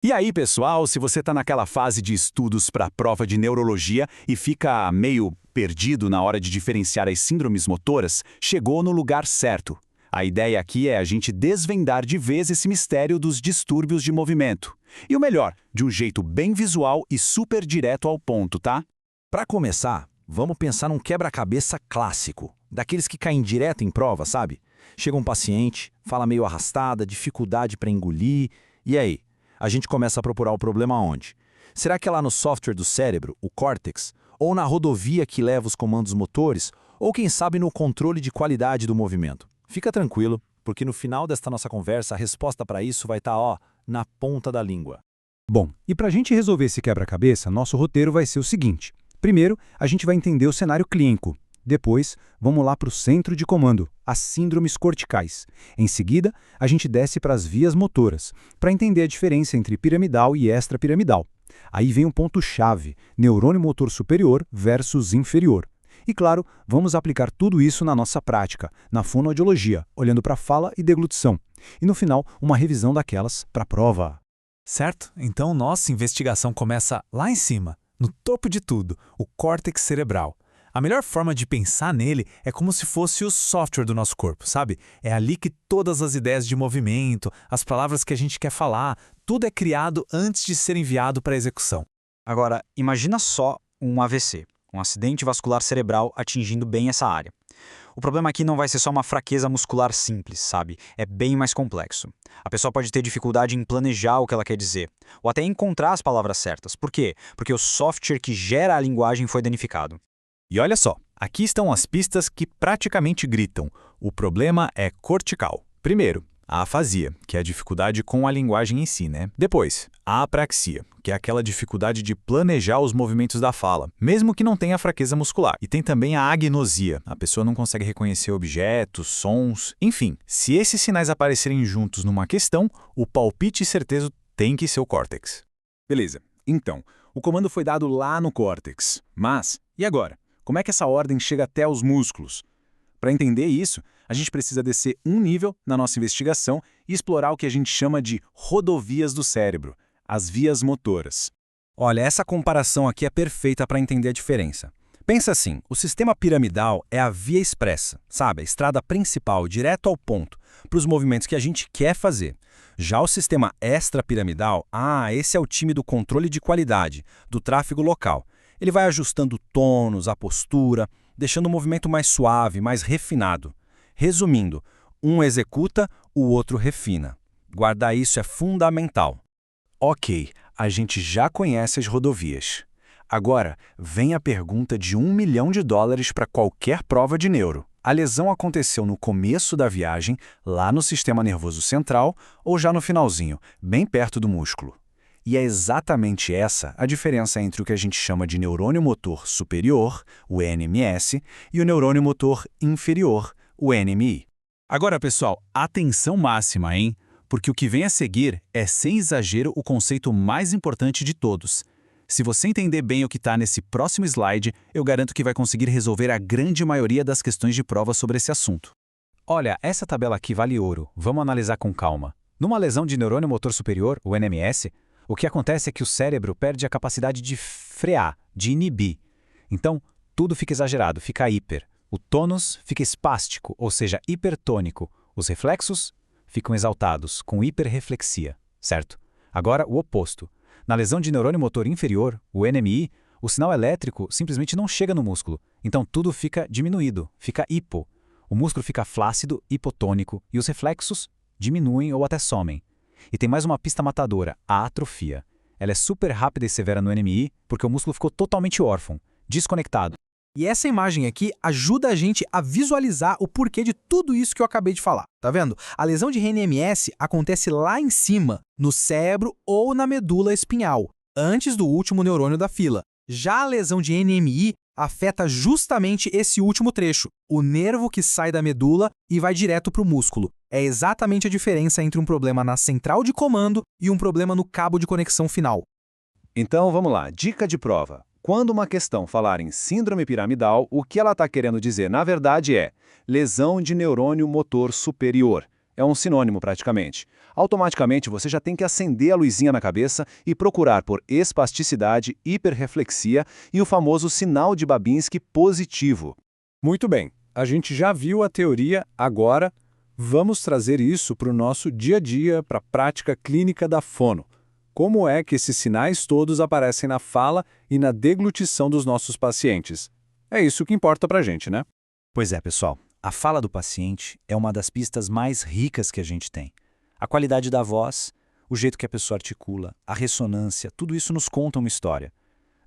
E aí, pessoal, se você está naquela fase de estudos para a prova de neurologia e fica meio perdido na hora de diferenciar as síndromes motoras, chegou no lugar certo. A ideia aqui é a gente desvendar de vez esse mistério dos distúrbios de movimento. E o melhor, de um jeito bem visual e super direto ao ponto, tá? Para começar, vamos pensar num quebra-cabeça clássico, daqueles que caem direto em prova, sabe? Chega um paciente, fala meio arrastada, dificuldade para engolir, e aí? A gente começa a procurar o problema onde? Será que é lá no software do cérebro, o córtex? Ou na rodovia que leva os comandos motores? Ou quem sabe no controle de qualidade do movimento? Fica tranquilo, porque no final desta nossa conversa a resposta para isso vai estar, na ponta da língua. Bom, e para a gente resolver esse quebra-cabeça, nosso roteiro vai ser o seguinte. Primeiro, a gente vai entender o cenário clínico. Depois, vamos lá para o centro de comando, as síndromes corticais. Em seguida, a gente desce para as vias motoras, para entender a diferença entre piramidal e extrapiramidal. Aí vem um ponto-chave, neurônio motor superior versus inferior. E claro, vamos aplicar tudo isso na nossa prática, na fonoaudiologia, olhando para fala e deglutição. E no final, uma revisão daquelas para a prova. Certo? Então nossa investigação começa lá em cima, no topo de tudo, o córtex cerebral. A melhor forma de pensar nele é como se fosse o software do nosso corpo, sabe? É ali que todas as ideias de movimento, as palavras que a gente quer falar, tudo é criado antes de ser enviado para a execução. Agora, imagina só um AVC, um acidente vascular cerebral atingindo bem essa área. O problema aqui não vai ser só uma fraqueza muscular simples, sabe? É bem mais complexo. A pessoa pode ter dificuldade em planejar o que ela quer dizer, ou até encontrar as palavras certas. Por quê? Porque o software que gera a linguagem foi danificado. E olha só, aqui estão as pistas que praticamente gritam. O problema é cortical. Primeiro, a afasia, que é a dificuldade com a linguagem em si, né? Depois, a apraxia, que é aquela dificuldade de planejar os movimentos da fala, mesmo que não tenha fraqueza muscular. E tem também a agnosia, a pessoa não consegue reconhecer objetos, sons, enfim. Se esses sinais aparecerem juntos numa questão, o palpite certeiro tem que ser o córtex. Beleza, então, o comando foi dado lá no córtex. Mas, e agora? Como é que essa ordem chega até os músculos? Para entender isso, a gente precisa descer um nível na nossa investigação e explorar o que a gente chama de rodovias do cérebro, as vias motoras. Olha, essa comparação aqui é perfeita para entender a diferença. Pensa assim, o sistema piramidal é a via expressa, sabe? A estrada principal, direto ao ponto, para os movimentos que a gente quer fazer. Já o sistema extrapiramidal, esse é o time do controle de qualidade, do tráfego local. Ele vai ajustando o tônus, a postura, deixando o movimento mais suave, mais refinado. Resumindo, um executa, o outro refina. Guardar isso é fundamental. Ok, a gente já conhece as rodovias. Agora, vem a pergunta de $1 milhão para qualquer prova de neuro. A lesão aconteceu no começo da viagem, lá no sistema nervoso central, ou já no finalzinho, bem perto do músculo? E é exatamente essa a diferença entre o que a gente chama de neurônio motor superior, o NMS, e o neurônio motor inferior, o NMI. Agora, pessoal, atenção máxima, hein? Porque o que vem a seguir é, sem exagero, o conceito mais importante de todos. Se você entender bem o que está nesse próximo slide, eu garanto que vai conseguir resolver a grande maioria das questões de prova sobre esse assunto. Olha, essa tabela aqui vale ouro. Vamos analisar com calma. Numa lesão de neurônio motor superior, o NMS, o que acontece é que o cérebro perde a capacidade de frear, de inibir. Então, tudo fica exagerado, fica hiper. O tônus fica espástico, ou seja, hipertônico. Os reflexos ficam exaltados, com hiperreflexia, certo? Agora, o oposto. Na lesão de neurônio motor inferior, o NMI, o sinal elétrico simplesmente não chega no músculo. Então, tudo fica diminuído, fica hipo. O músculo fica flácido, hipotônico, e os reflexos diminuem ou até somem. E tem mais uma pista matadora, a atrofia. Ela é super rápida e severa no NMI porque o músculo ficou totalmente órfão, desconectado. E essa imagem aqui ajuda a gente a visualizar o porquê de tudo isso que eu acabei de falar. Tá vendo? A lesão de RNMS acontece lá em cima, no cérebro ou na medula espinhal, antes do último neurônio da fila. Já a lesão de NMI afeta justamente esse último trecho, o nervo que sai da medula e vai direto para o músculo. É exatamente a diferença entre um problema na central de comando e um problema no cabo de conexão final. Então vamos lá, dica de prova. Quando uma questão falar em síndrome piramidal, o que ela está querendo dizer na verdade é lesão de neurônio motor superior. É um sinônimo praticamente. automaticamente você já tem que acender a luzinha na cabeça e procurar por espasticidade, hiperreflexia e o famoso sinal de Babinski positivo. Muito bem, a gente já viu a teoria, agora vamos trazer isso para o nosso dia a dia, para a prática clínica da fono. Como é que esses sinais todos aparecem na fala e na deglutição dos nossos pacientes? É isso que importa para a gente, né? Pois é, pessoal. A fala do paciente é uma das pistas mais ricas que a gente tem. A qualidade da voz, o jeito que a pessoa articula, a ressonância, tudo isso nos conta uma história.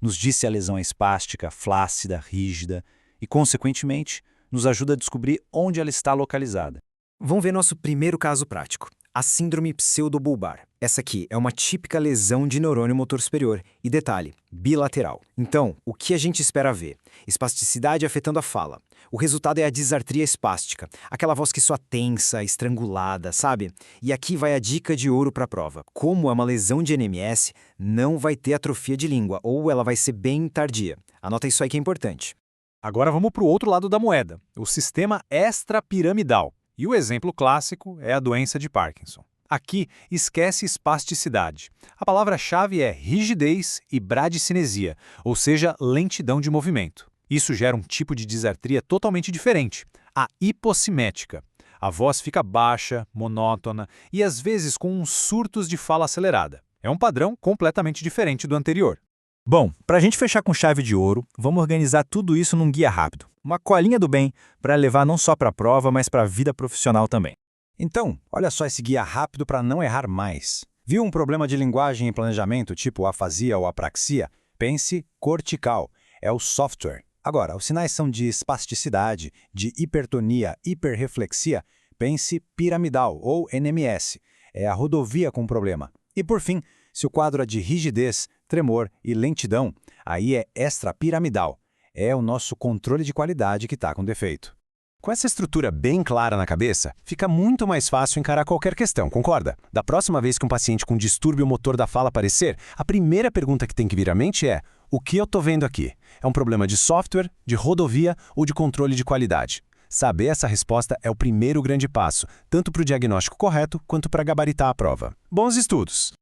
Nos diz se a lesão é espástica, flácida, rígida e, consequentemente, nos ajuda a descobrir onde ela está localizada. Vamos ver nosso primeiro caso prático. A síndrome pseudobulbar. Essa aqui é uma típica lesão de neurônio motor superior. E detalhe, bilateral. Então, o que a gente espera ver? Espasticidade afetando a fala. O resultado é a disartria espástica, aquela voz que soa tensa, estrangulada, sabe? E aqui vai a dica de ouro para a prova. Como é uma lesão de NMS, não vai ter atrofia de língua, ou ela vai ser bem tardia. Anota isso aí que é importante. Agora vamos para o outro lado da moeda, o sistema extrapiramidal. E o exemplo clássico é a doença de Parkinson. Aqui, esquece espasticidade. A palavra-chave é rigidez e bradicinesia, ou seja, lentidão de movimento. Isso gera um tipo de disartria totalmente diferente, a hipossimética. A voz fica baixa, monótona e às vezes com uns surtos de fala acelerada. É um padrão completamente diferente do anterior. Bom, para a gente fechar com chave de ouro, vamos organizar tudo isso num guia rápido. Uma colinha do bem para levar não só para a prova, mas para a vida profissional também. Então, olha só esse guia rápido para não errar mais. Viu um problema de linguagem e planejamento, tipo afasia ou apraxia? Pense cortical, é o software. Agora, os sinais são de espasticidade, de hipertonia, hiperreflexia. Pense piramidal ou NMS, é a rodovia com problema. E por fim, se o quadro é de rigidez, tremor e lentidão, aí é extrapiramidal. É o nosso controle de qualidade que está com defeito. Com essa estrutura bem clara na cabeça, fica muito mais fácil encarar qualquer questão, concorda? Da próxima vez que um paciente com distúrbio motor da fala aparecer, a primeira pergunta que tem que vir à mente é: o que eu estou vendo aqui? É um problema de software, de rodovia ou de controle de qualidade? Saber essa resposta é o primeiro grande passo, tanto para o diagnóstico correto quanto para gabaritar a prova. Bons estudos!